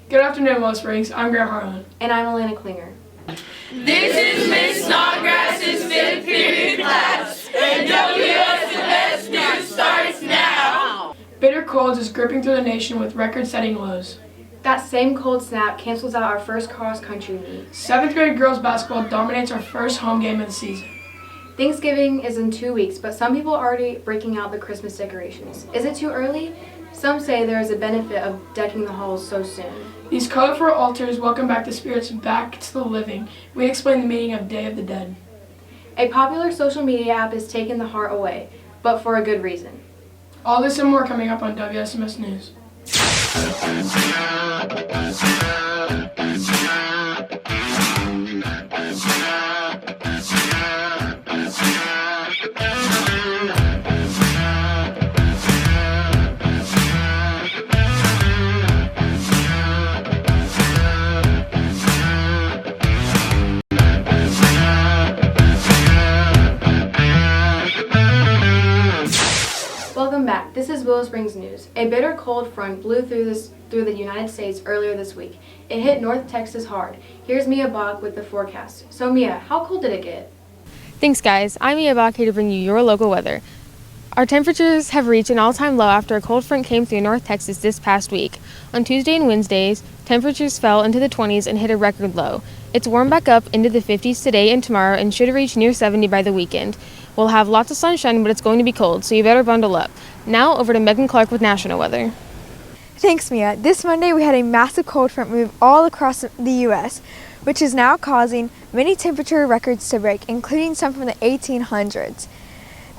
Good afternoon, Willow Springs. I'm Graham Harlan. And I'm Elena Klinger. This is Miss Snodgrass's 5th period class, and WSMS News starts now. Bitter cold is gripping through the nation with record-setting lows. That same cold snap cancels out our first cross-country meet. 7th grade girls basketball dominates our first home game of the season. Thanksgiving is in 2 weeks, but some people are already breaking out the Christmas decorations. Is it too early? Some say there is a benefit of decking the halls so soon. These colorful altars welcome back the spirits back to the living. We explain the meaning of Day of the Dead. A popular social media app has taken the heart away, but for a good reason. All this and more coming up on WSMS News. Welcome back. This is Willow Springs News. A bitter cold front blew through the United States earlier this week. It hit North Texas hard. Here's Mia Bach with the forecast. So Mia, how cold did it get? Thanks guys, I'm Mia Bach here to bring you your local weather. Our temperatures have reached an all-time low after a cold front came through North Texas this past week. On Tuesday and Wednesdays, temperatures fell into the 20s and hit a record low. It's warmed back up into the 50s today and tomorrow and should reach near 70 by the weekend. We'll have lots of sunshine, but it's going to be cold, so you better bundle up. Now over to Megan Clark with national weather. Thanks, Mia. This Monday we had a massive cold front move all across the U.S., which is now causing many temperature records to break, including some from the 1800s.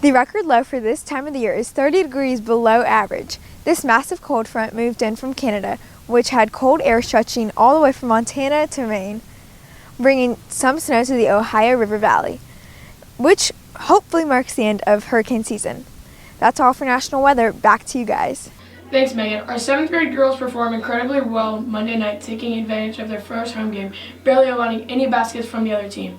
The record low for this time of the year is 30 degrees below average. This massive cold front moved in from Canada, which had cold air stretching all the way from Montana to Maine, bringing some snow to the Ohio River Valley, which hopefully marks the end of hurricane season. That's all for national weather. Back to you guys. Thanks, Megan. Our 7th grade girls performed incredibly well Monday night, taking advantage of their first home game, barely allowing any baskets from the other team.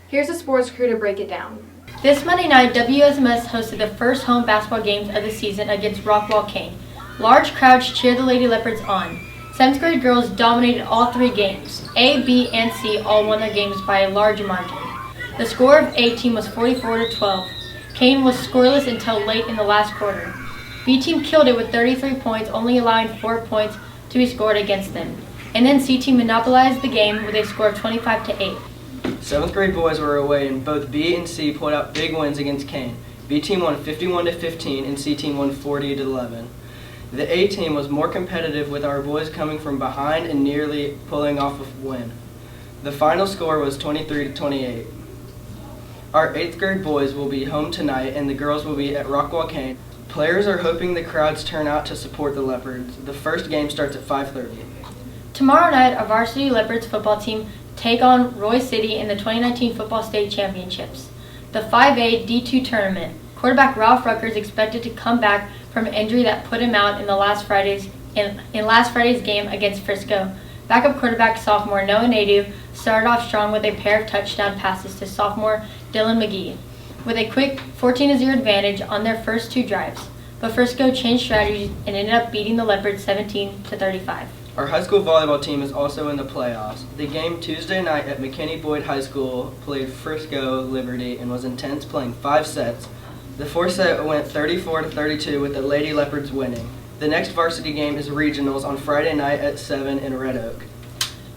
Here's the sports crew to break it down. This Monday night, WSMS hosted the first home basketball games of the season against Rockwall Kane. Large crowds cheered the Lady Leopards on. 7th grade girls dominated all 3 games. A, B, and C all won their games by a large margin. The score of A team was 44-12. Kane was scoreless until late in the last quarter. B team killed it with 33 points, only allowing 4 points to be scored against them. And then C team monopolized the game with a score of 25-8. 7th grade boys were away, and both B and C pulled out big wins against Kane. B team won 51-15 and C team won 40-11. The A team was more competitive, with our boys coming from behind and nearly pulling off a win. The final score was 23-28. Our 8th grade boys will be home tonight and the girls will be at Rockwall Kane. Players are hoping the crowds turn out to support the Leopards. The first game starts at 5:30. Tomorrow night, our varsity Leopards football team take on Roy City in the 2019 Football State Championships, the 5A D2 tournament. Quarterback Ralph Rucker is expected to come back from an injury that put him out in last Friday's game against Frisco. Backup quarterback sophomore Noah Nadeau started off strong with a pair of touchdown passes to sophomore Dylan McGee, with a quick 14-0 advantage on their first 2 drives. But Frisco changed strategies and ended up beating the Leopards 17-35. Our high school volleyball team is also in the playoffs. The game Tuesday night at McKinney Boyd High School played Frisco Liberty and was intense, playing 5 sets. The 4th set went 34-32 with the Lady Leopards winning. The next varsity game is regionals on Friday night at 7 in Red Oak.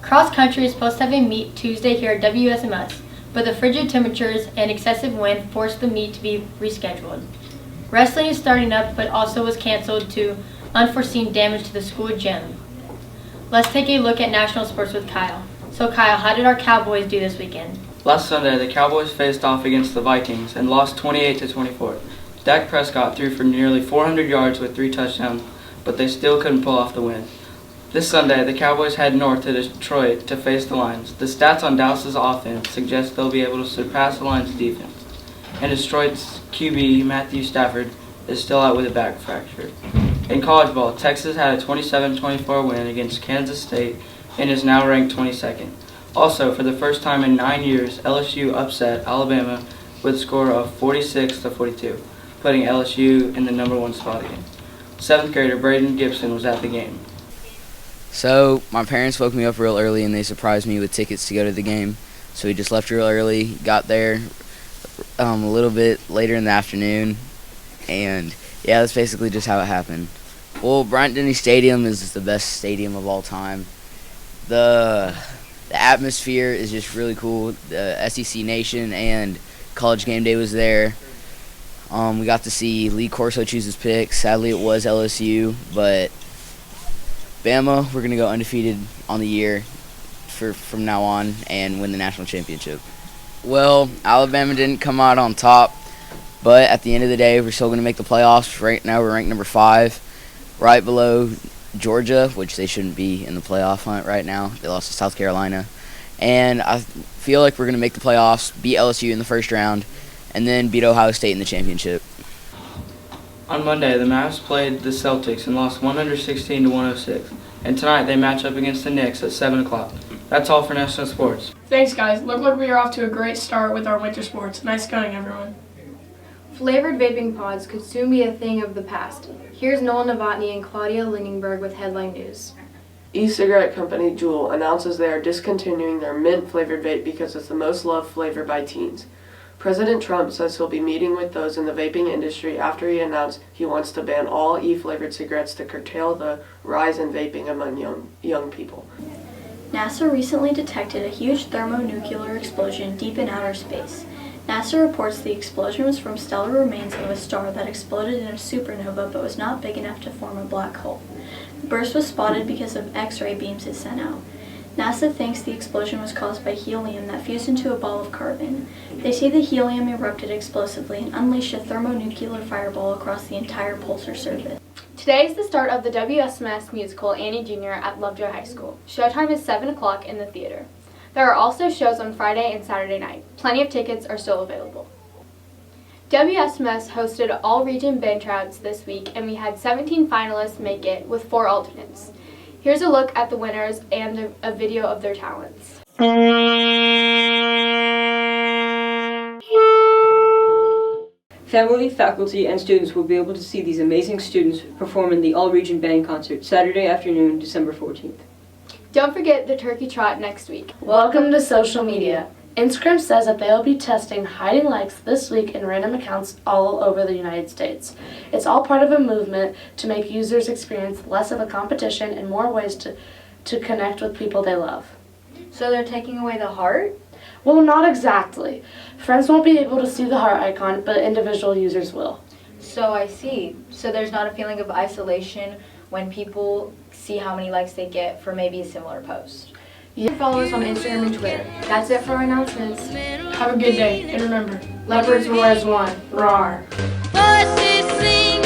Cross country is supposed to have a meet Tuesday here at WSMS, but the frigid temperatures and excessive wind forced the meet to be rescheduled. Wrestling is starting up, but also was canceled due to unforeseen damage to the school gym. Let's take a look at national sports with Kyle. So Kyle, how did our Cowboys do this weekend? Last Sunday, the Cowboys faced off against the Vikings and lost 28-24. Dak Prescott threw for nearly 400 yards with 3 touchdowns, but they still couldn't pull off the win. This Sunday, the Cowboys head north to Detroit to face the Lions. The stats on Dallas' offense suggest they'll be able to surpass the Lions' defense. And Detroit's QB, Matthew Stafford, is still out with a back fracture. In college ball, Texas had a 27-24 win against Kansas State and is now ranked 22nd. Also, for the first time in 9 years, LSU upset Alabama with a score of 46-42, putting LSU in the '1 spot again. 7th grader Braden Gibson was at the game. So my parents woke me up real early and they surprised me with tickets to go to the game. So we just left real early, got there a little bit later in the afternoon, and yeah, that's basically just how it happened. Well, Bryant-Denny Stadium is the best stadium of all time. The atmosphere is just really cool. The SEC Nation and College Game Day was there. We got to see Lee Corso choose his pick. Sadly, it was LSU, but Bama, we're going to go undefeated on the year from now on and win the national championship. Well, Alabama didn't come out on top, but at the end of the day, we're still going to make the playoffs. Right now, we're ranked number 5, right below Georgia, which they shouldn't be in the playoff hunt right now. They lost to South Carolina. And I feel like we're going to make the playoffs, beat LSU in the first round, and then beat Ohio State in the championship. On Monday, the Mavs played the Celtics and lost 116 to 106. And tonight, they match up against the Knicks at 7 o'clock. That's all for National Sports. Thanks, guys. Look like we are off to a great start with our winter sports. Nice going, everyone. Flavored vaping pods could soon be a thing of the past. Here's Noel Novotny and Claudia Lindbergh with headline news. E-cigarette company Juul announces they are discontinuing their mint-flavored vape because it's the most loved flavor by teens. President Trump says he'll be meeting with those in the vaping industry after he announced he wants to ban all e-flavored cigarettes to curtail the rise in vaping among young people. NASA recently detected a huge thermonuclear explosion deep in outer space. NASA reports the explosion was from stellar remains of a star that exploded in a supernova but was not big enough to form a black hole. The burst was spotted because of X-ray beams it sent out. NASA thinks the explosion was caused by helium that fused into a ball of carbon. They say the helium erupted explosively and unleashed a thermonuclear fireball across the entire pulsar surface. Today is the start of the WSMS musical Annie Jr. at Lovejoy High School. Showtime is 7 o'clock in the theater. There are also shows on Friday and Saturday night. Plenty of tickets are still available. WSMS hosted all-region band tryouts this week, and we had 17 finalists make it with 4 alternates. Here's a look at the winners and a video of their talents. Family, faculty, and students will be able to see these amazing students perform in the all-region band concert Saturday afternoon, December 14th. Don't forget the turkey trot next week. Welcome to social media. Instagram says that they will be testing hiding likes this week in random accounts all over the United States. It's all part of a movement to make users experience less of a competition and more ways to connect with people they love. So they're taking away the heart? Well, not exactly. Friends won't be able to see the heart icon, but individual users will. So I see. So there's not a feeling of isolation when people see how many likes they get for maybe a similar post. You can follow us on Instagram and Twitter. That's it for our announcements. Have a good day, and remember, leopards roar as one. Roar. Voices sing.